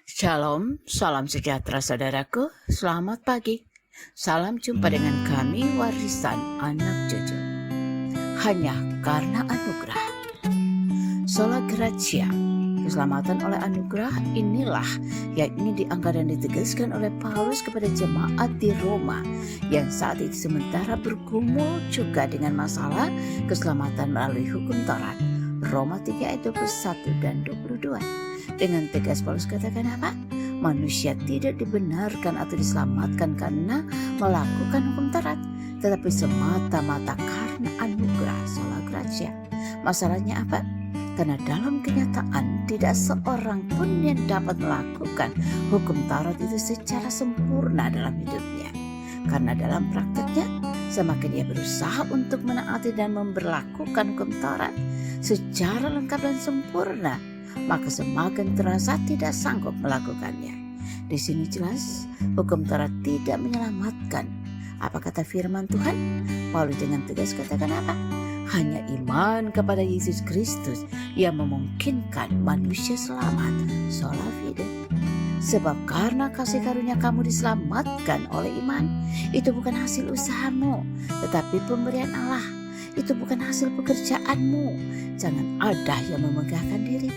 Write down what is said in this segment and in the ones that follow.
Shalom, salam sejahtera saudaraku, selamat pagi. Salam jumpa dengan kami warisan anak cucu. Hanya karena anugerah. Sola Gratia, keselamatan oleh anugerah inilah yang ingin diangkat dan ditegaskan oleh Paulus kepada jemaat di Roma yang saat itu sementara bergumul juga dengan masalah keselamatan melalui hukum Taurat. Roma 3 ayat 21 dan 22. Dengan tegas Paulus katakan apa? Manusia tidak dibenarkan atau diselamatkan karena melakukan hukum Taurat, tetapi semata-mata karena anugerah sola gratia. Masalahnya apa? Karena dalam kenyataan tidak seorang pun yang dapat melakukan hukum Taurat itu secara sempurna dalam hidupnya. Karena dalam prakteknya semakin dia berusaha untuk menaati dan memberlakukan hukum Taurat secara lengkap dan sempurna, maka semakin terasa tidak sanggup melakukannya. Di sini jelas hukum Taurat tidak menyelamatkan. Apa kata firman Tuhan? Paulus dengan tegas katakan apa? Hanya iman kepada Yesus Kristus yang memungkinkan manusia selamat. Sola fide. Sebab karena kasih karunia kamu diselamatkan oleh iman, itu bukan hasil usahamu, tetapi pemberian Allah. Itu bukan hasil pekerjaanmu. Jangan ada yang memegahkan diri.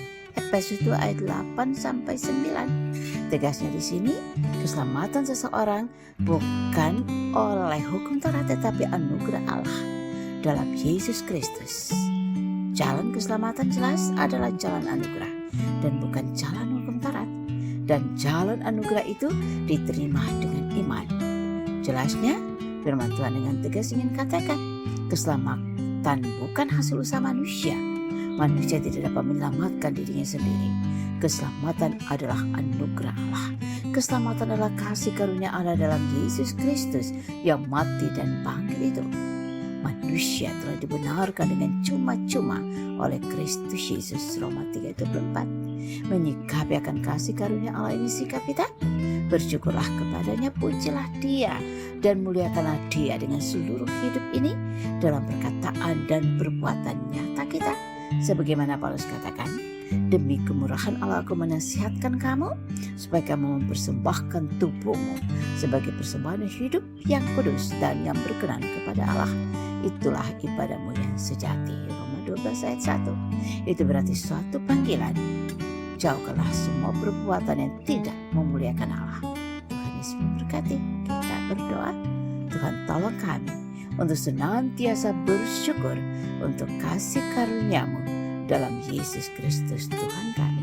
Efesus 2 ayat 8 sampai 9. Tegasnya di sini, keselamatan seseorang bukan oleh hukum Taurat tetapi anugerah Allah dalam Yesus Kristus. Jalan keselamatan jelas adalah jalan anugerah dan bukan jalan hukum Taurat. Dan jalan anugerah itu diterima dengan iman. Jelasnya, firman Tuhan dengan tegas ingin katakan, keselamatan bukan hasil usaha manusia. Manusia tidak dapat menyelamatkan dirinya sendiri. Keselamatan adalah anugerah Allah. Keselamatan adalah kasih karunia Allah dalam Yesus Kristus yang mati dan bangkit itu. Manusia telah dibenarkan dengan cuma-cuma oleh Kristus Yesus. Roma 3:24. Menyikapi akan kasih karunia Allah ini sikap kita. Bersyukurlah kepadanya, pujilah Dia dan muliakanlah Dia dengan seluruh hidup ini dalam perkataan dan perbuatan nyata kita. Sebagaimana Paulus katakan, demi kemurahan Allah aku menasihatkan kamu supaya kamu mempersembahkan tubuhmu sebagai persembahan hidup yang kudus dan yang berkenan kepada Allah. Itulah ibadahmu yang sejati. Roma 12 ayat 1. Itu berarti suatu panggilan. Jauhkanlah semua perbuatan yang tidak memuliakan Allah. Tuhan Yesus memberkati. Kita berdoa. Tuhan tolong kami untuk senantiasa bersyukur untuk kasih karunia-Mu dalam Yesus Kristus Tuhan kami.